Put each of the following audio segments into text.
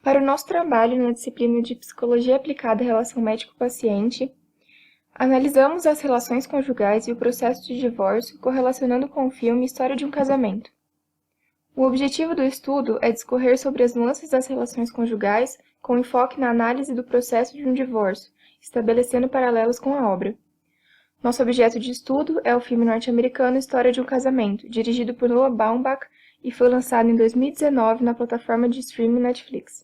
Para o nosso trabalho na disciplina de Psicologia Aplicada à Relação Médico-Paciente, analisamos as relações conjugais e o processo de divórcio correlacionando com o filme História de um Casamento. O objetivo do estudo é discorrer sobre as nuances das relações conjugais com enfoque na análise do processo de um divórcio, estabelecendo paralelos com a obra. Nosso objeto de estudo é o filme norte-americano História de um Casamento, dirigido por Noah Baumbach e foi lançado em 2019 na plataforma de streaming Netflix.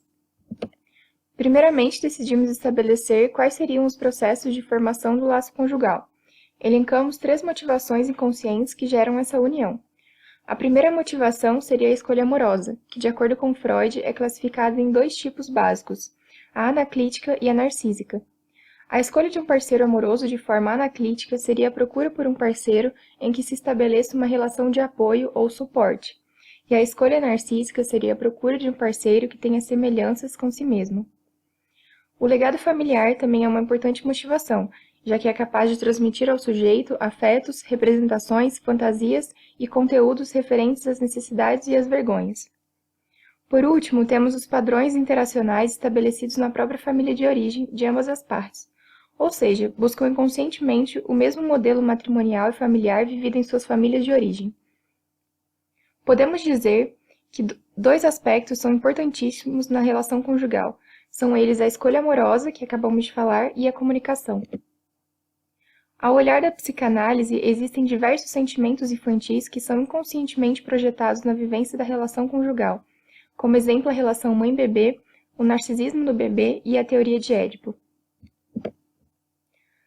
Primeiramente, decidimos estabelecer quais seriam os processos de formação do laço conjugal. Elencamos 3 motivações inconscientes que geram essa união. A primeira motivação seria a escolha amorosa, que, de acordo com Freud, é classificada em 2 tipos básicos, a anaclítica e a narcísica. A escolha de um parceiro amoroso de forma anaclítica seria a procura por um parceiro em que se estabeleça uma relação de apoio ou suporte, e a escolha narcísica seria a procura de um parceiro que tenha semelhanças com si mesmo. O legado familiar também é uma importante motivação, já que é capaz de transmitir ao sujeito afetos, representações, fantasias e conteúdos referentes às necessidades e às vergonhas. Por último, temos os padrões interacionais estabelecidos na própria família de origem de ambas as partes, ou seja, buscam inconscientemente o mesmo modelo matrimonial e familiar vivido em suas famílias de origem. Podemos dizer que 2 aspectos são importantíssimos na relação conjugal. São eles a escolha amorosa, que acabamos de falar, e a comunicação. Ao olhar da psicanálise, existem diversos sentimentos infantis que são inconscientemente projetados na vivência da relação conjugal, como exemplo a relação mãe-bebê, o narcisismo do bebê e a teoria de Édipo.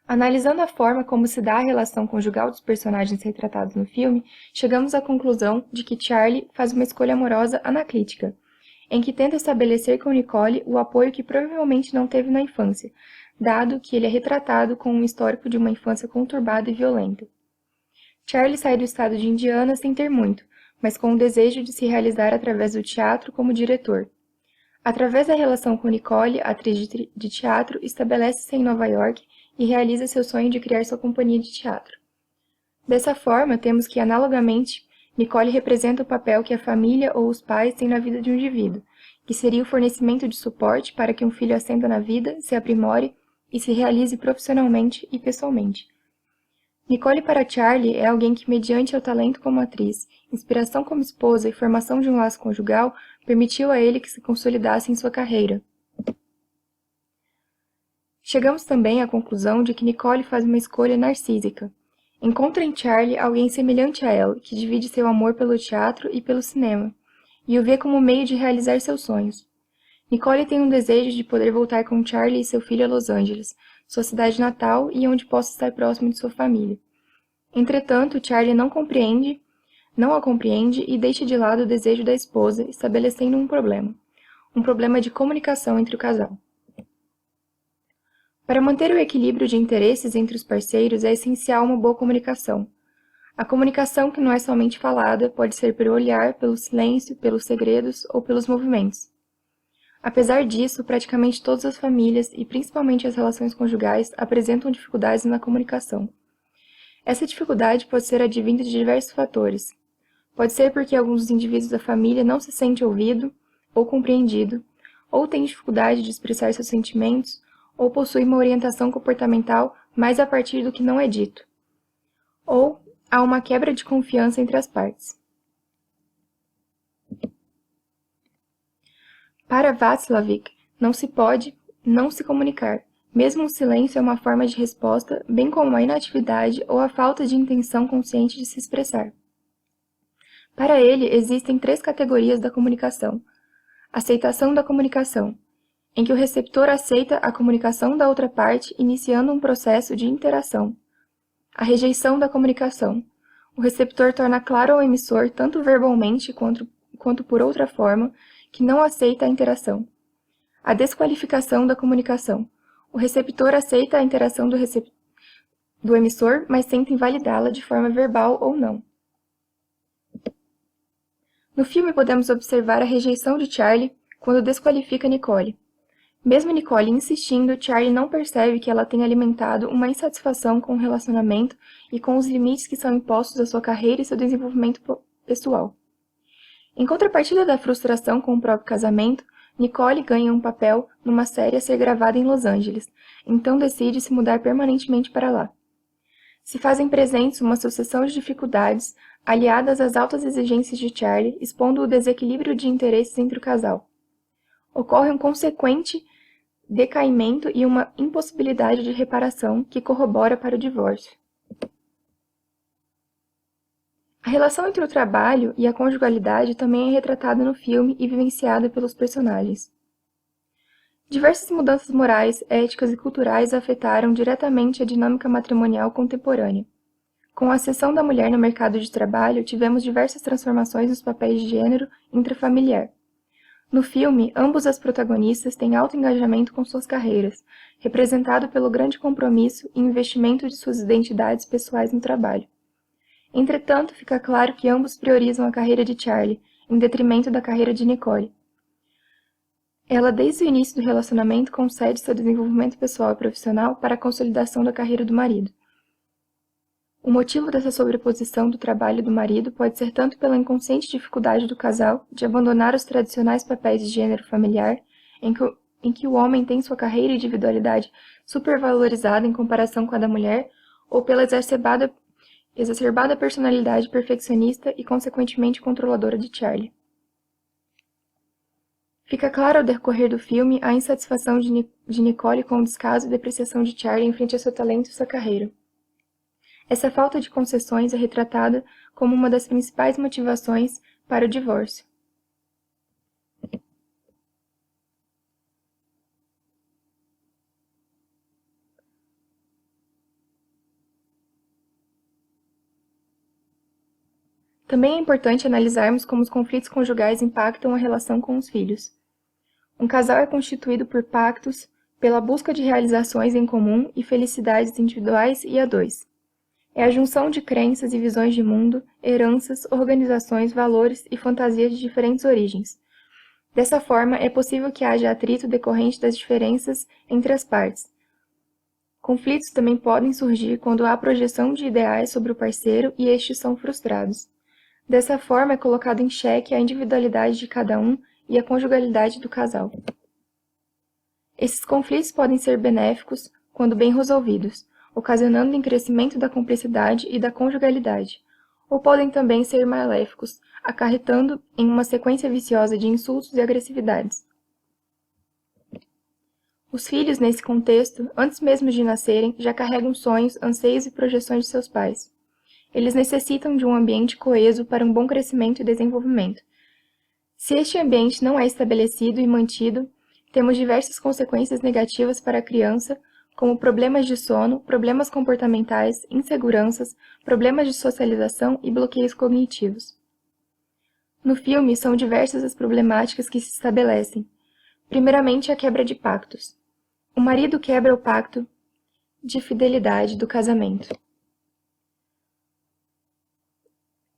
Analisando a forma como se dá a relação conjugal dos personagens retratados no filme, chegamos à conclusão de que Charlie faz uma escolha amorosa anaclítica, em que tenta estabelecer com Nicole o apoio que provavelmente não teve na infância, dado que ele é retratado com um histórico de uma infância conturbada e violenta. Charlie sai do estado de Indiana sem ter muito, mas com o desejo de se realizar através do teatro como diretor. Através da relação com Nicole, atriz de teatro, estabelece-se em Nova York e realiza seu sonho de criar sua companhia de teatro. Dessa forma, temos que, analogamente, Nicole representa o papel que a família ou os pais têm na vida de um indivíduo, que seria o fornecimento de suporte para que um filho ascenda na vida, se aprimore e se realize profissionalmente e pessoalmente. Nicole para Charlie é alguém que, mediante seu talento como atriz, inspiração como esposa e formação de um laço conjugal, permitiu a ele que se consolidasse em sua carreira. Chegamos também à conclusão de que Nicole faz uma escolha narcísica. Encontra em Charlie alguém semelhante a ela, que divide seu amor pelo teatro e pelo cinema, e o vê como meio de realizar seus sonhos. Nicole tem um desejo de poder voltar com Charlie e seu filho a Los Angeles, sua cidade natal e onde possa estar próximo de sua família. Entretanto, Charlie não a compreende e deixa de lado o desejo da esposa, estabelecendo um problema de comunicação entre o casal. Para manter o equilíbrio de interesses entre os parceiros é essencial uma boa comunicação. A comunicação que não é somente falada pode ser pelo olhar, pelo silêncio, pelos segredos ou pelos movimentos. Apesar disso, praticamente todas as famílias, e principalmente as relações conjugais, apresentam dificuldades na comunicação. Essa dificuldade pode ser advinda de diversos fatores. Pode ser porque alguns dos indivíduos da família não se sentem ouvido ou compreendido, ou têm dificuldade de expressar seus sentimentos, ou possuem uma orientação comportamental mais a partir do que não é dito. Ou há uma quebra de confiança entre as partes. Para Václavic, não se pode não se comunicar. Mesmo o silêncio é uma forma de resposta, bem como a inatividade ou a falta de intenção consciente de se expressar. Para ele, existem 3 categorias da comunicação. Aceitação da comunicação, em que o receptor aceita a comunicação da outra parte, iniciando um processo de interação. A rejeição da comunicação. O receptor torna claro ao emissor, tanto verbalmente quanto por outra forma, que não aceita a interação. A desqualificação da comunicação. O receptor aceita a interação do emissor, mas tenta invalidá-la de forma verbal ou não. No filme podemos observar a rejeição de Charlie quando desqualifica Nicole. Mesmo Nicole insistindo, Charlie não percebe que ela tem alimentado uma insatisfação com o relacionamento e com os limites que são impostos à sua carreira e seu desenvolvimento pessoal. Em contrapartida da frustração com o próprio casamento, Nicole ganha um papel numa série a ser gravada em Los Angeles, então decide se mudar permanentemente para lá. Se fazem presentes uma sucessão de dificuldades, aliadas às altas exigências de Charlie, expondo o desequilíbrio de interesses entre o casal. Ocorre um consequente decaimento e uma impossibilidade de reparação que corrobora para o divórcio. A relação entre o trabalho e a conjugalidade também é retratada no filme e vivenciada pelos personagens. Diversas mudanças morais, éticas e culturais afetaram diretamente a dinâmica matrimonial contemporânea. Com a ascensão da mulher no mercado de trabalho, tivemos diversas transformações nos papéis de gênero intrafamiliar. No filme, ambos as protagonistas têm alto engajamento com suas carreiras, representado pelo grande compromisso e investimento de suas identidades pessoais no trabalho. Entretanto, fica claro que ambos priorizam a carreira de Charlie, em detrimento da carreira de Nicole. Ela, desde o início do relacionamento, concede seu desenvolvimento pessoal e profissional para a consolidação da carreira do marido. O motivo dessa sobreposição do trabalho do marido pode ser tanto pela inconsciente dificuldade do casal de abandonar os tradicionais papéis de gênero familiar, em que o homem tem sua carreira e individualidade supervalorizada em comparação com a da mulher, ou pela exacerbada personalidade perfeccionista e consequentemente controladora de Charlie. Fica claro ao decorrer do filme a insatisfação de Nicole com o descaso e depreciação de Charlie em frente ao seu talento e sua carreira. Essa falta de concessões é retratada como uma das principais motivações para o divórcio. Também é importante analisarmos como os conflitos conjugais impactam a relação com os filhos. Um casal é constituído por pactos, pela busca de realizações em comum e felicidades individuais e a dois. É a junção de crenças e visões de mundo, heranças, organizações, valores e fantasias de diferentes origens. Dessa forma, é possível que haja atrito decorrente das diferenças entre as partes. Conflitos também podem surgir quando há projeção de ideais sobre o parceiro e estes são frustrados. Dessa forma, é colocado em xeque a individualidade de cada um e a conjugalidade do casal. Esses conflitos podem ser benéficos quando bem resolvidos, ocasionando em crescimento da cumplicidade e da conjugalidade, ou podem também ser maléficos, acarretando em uma sequência viciosa de insultos e agressividades. Os filhos, nesse contexto, antes mesmo de nascerem, já carregam sonhos, anseios e projeções de seus pais. Eles necessitam de um ambiente coeso para um bom crescimento e desenvolvimento. Se este ambiente não é estabelecido e mantido, temos diversas consequências negativas para a criança, como problemas de sono, problemas comportamentais, inseguranças, problemas de socialização e bloqueios cognitivos. No filme, são diversas as problemáticas que se estabelecem. Primeiramente, a quebra de pactos. O marido quebra o pacto de fidelidade do casamento.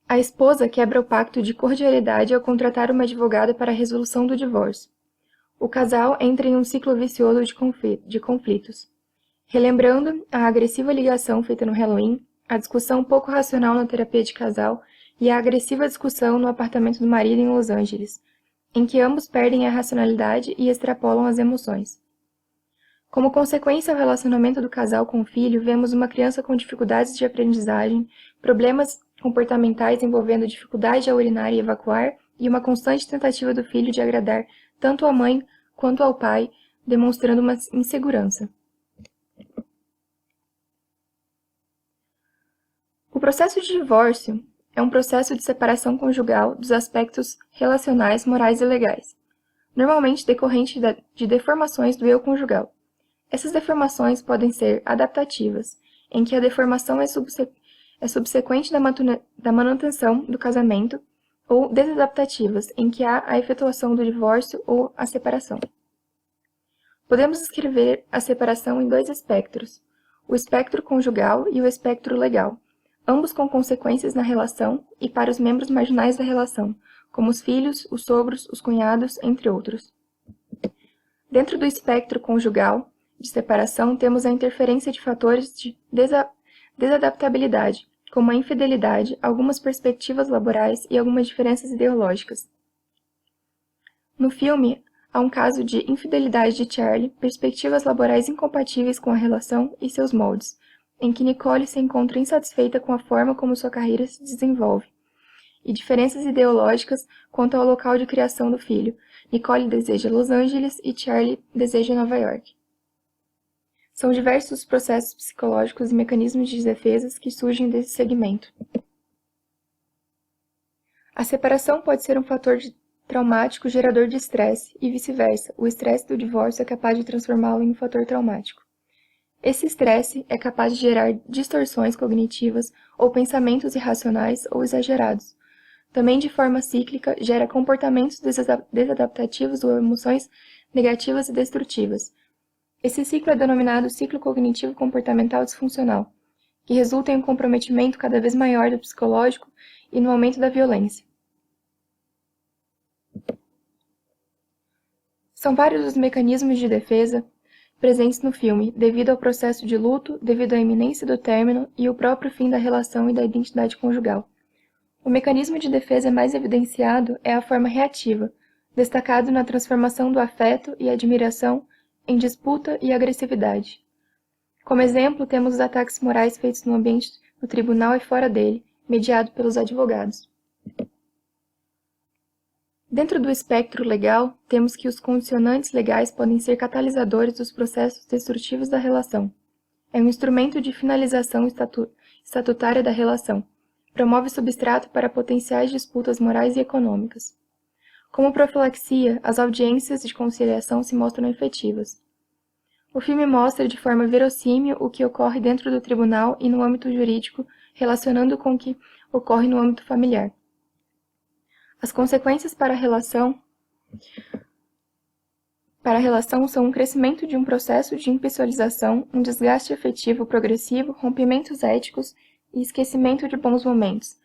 A esposa quebra o pacto de cordialidade ao contratar uma advogada para a resolução do divórcio. O casal entra em um ciclo vicioso de conflitos. Relembrando a agressiva ligação feita no Halloween, a discussão pouco racional na terapia de casal e a agressiva discussão no apartamento do marido em Los Angeles, em que ambos perdem a racionalidade e extrapolam as emoções. Como consequência ao relacionamento do casal com o filho, vemos uma criança com dificuldades de aprendizagem, problemas comportamentais envolvendo dificuldade a urinar e evacuar e uma constante tentativa do filho de agradar tanto à mãe quanto ao pai, demonstrando uma insegurança. O processo de divórcio é um processo de separação conjugal dos aspectos relacionais, morais e legais, normalmente decorrente de deformações do eu conjugal. Essas deformações podem ser adaptativas, em que a deformação é subsequente da manutenção do casamento, ou desadaptativas, em que há a efetuação do divórcio ou a separação. Podemos escrever a separação em dois espectros, o espectro conjugal e o espectro legal, ambos com consequências na relação e para os membros marginais da relação, como os filhos, os sogros, os cunhados, entre outros. Dentro do espectro conjugal de separação, temos a interferência de fatores de desadaptabilidade, como a infidelidade, algumas perspectivas laborais e algumas diferenças ideológicas. No filme, há um caso de infidelidade de Charlie, perspectivas laborais incompatíveis com a relação e seus moldes, em que Nicole se encontra insatisfeita com a forma como sua carreira se desenvolve, e diferenças ideológicas quanto ao local de criação do filho. Nicole deseja Los Angeles e Charlie deseja Nova York. São diversos os processos psicológicos e mecanismos de defesa que surgem desse segmento. A separação pode ser um fator traumático gerador de estresse e vice-versa. O estresse do divórcio é capaz de transformá-lo em um fator traumático. Esse estresse é capaz de gerar distorções cognitivas ou pensamentos irracionais ou exagerados. Também, de forma cíclica, gera comportamentos desadaptativos ou emoções negativas e destrutivas. Esse ciclo é denominado ciclo cognitivo comportamental disfuncional, que resulta em um comprometimento cada vez maior do psicológico e no aumento da violência. São vários os mecanismos de defesa presentes no filme, devido ao processo de luto, devido à iminência do término e o próprio fim da relação e da identidade conjugal. O mecanismo de defesa mais evidenciado é a forma reativa, destacado na transformação do afeto e admiração em disputa e agressividade. Como exemplo, temos os ataques morais feitos no ambiente do tribunal e fora dele, mediado pelos advogados. Dentro do espectro legal, temos que os condicionantes legais podem ser catalisadores dos processos destrutivos da relação. É um instrumento de finalização estatutária da relação. Promove substrato para potenciais disputas morais e econômicas. Como profilaxia, as audiências de conciliação se mostram efetivas. O filme mostra de forma verossímil o que ocorre dentro do tribunal e no âmbito jurídico, relacionando com o que ocorre no âmbito familiar. As consequências para a relação são um crescimento de um processo de impessoalização, um desgaste afetivo progressivo, rompimentos éticos e esquecimento de bons momentos.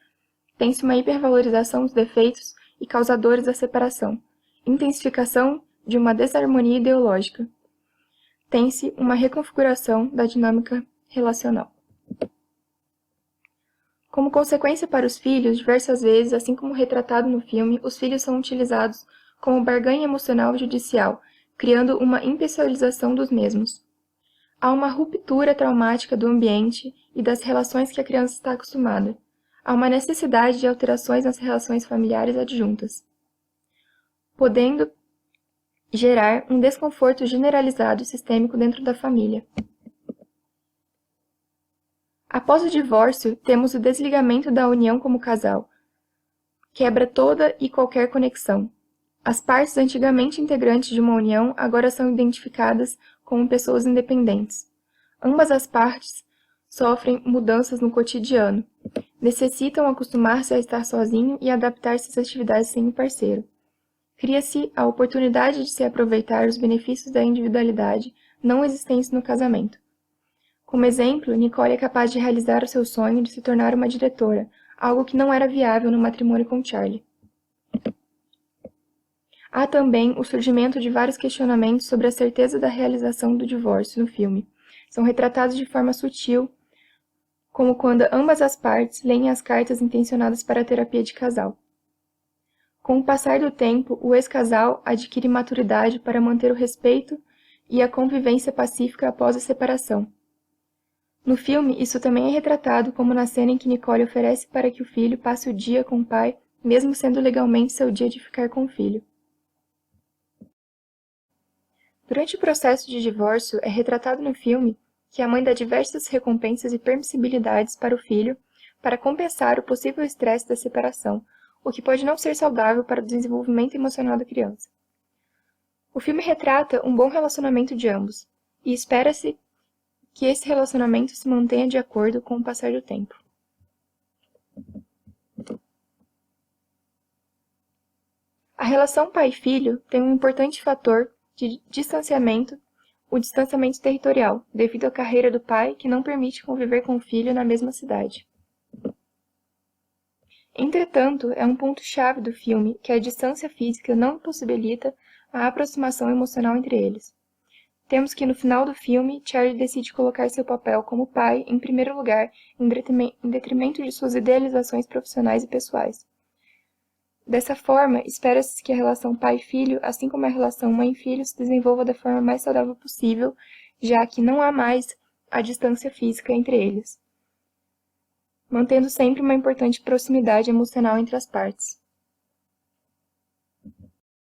Tem-se uma hipervalorização dos defeitos e causadores da separação, intensificação de uma desarmonia ideológica. Tem-se uma reconfiguração da dinâmica relacional. Como consequência para os filhos, diversas vezes, assim como retratado no filme, os filhos são utilizados como barganha emocional judicial, criando uma impessoalização dos mesmos. Há uma ruptura traumática do ambiente e das relações que a criança está acostumada. Há uma necessidade de alterações nas relações familiares adjuntas, podendo gerar um desconforto generalizado e sistêmico dentro da família. Após o divórcio, temos o desligamento da união como casal. Quebra toda e qualquer conexão. As partes antigamente integrantes de uma união agora são identificadas como pessoas independentes. Ambas as partes sofrem mudanças no cotidiano. Necessitam acostumar-se a estar sozinho e adaptar-se às atividades sem o parceiro. Cria-se a oportunidade de se aproveitar os benefícios da individualidade não existentes no casamento. Como exemplo, Nicole é capaz de realizar o seu sonho de se tornar uma diretora, algo que não era viável no matrimônio com Charlie. Há também o surgimento de vários questionamentos sobre a certeza da realização do divórcio no filme. São retratados de forma sutil, como quando ambas as partes leem as cartas intencionadas para a terapia de casal. Com o passar do tempo, o ex-casal adquire maturidade para manter o respeito e a convivência pacífica após a separação. No filme, isso também é retratado como na cena em que Nicole oferece para que o filho passe o dia com o pai, mesmo sendo legalmente seu dia de ficar com o filho. Durante o processo de divórcio, é retratado no filme que a mãe dá diversas recompensas e permissibilidades para o filho para compensar o possível estresse da separação, o que pode não ser saudável para o desenvolvimento emocional da criança. O filme retrata um bom relacionamento de ambos, e espera-se que esse relacionamento se mantenha de acordo com o passar do tempo. A relação pai-filho tem um importante fator de distanciamento, o distanciamento territorial, devido à carreira do pai que não permite conviver com o filho na mesma cidade. Entretanto, é um ponto-chave do filme que a distância física não impossibilita a aproximação emocional entre eles. Temos que, no final do filme, Charlie decide colocar seu papel como pai em primeiro lugar, em detrimento de suas idealizações profissionais e pessoais. Dessa forma, espera-se que a relação pai-filho, assim como a relação mãe-filho, se desenvolva da forma mais saudável possível, já que não há mais a distância física entre eles, mantendo sempre uma importante proximidade emocional entre as partes.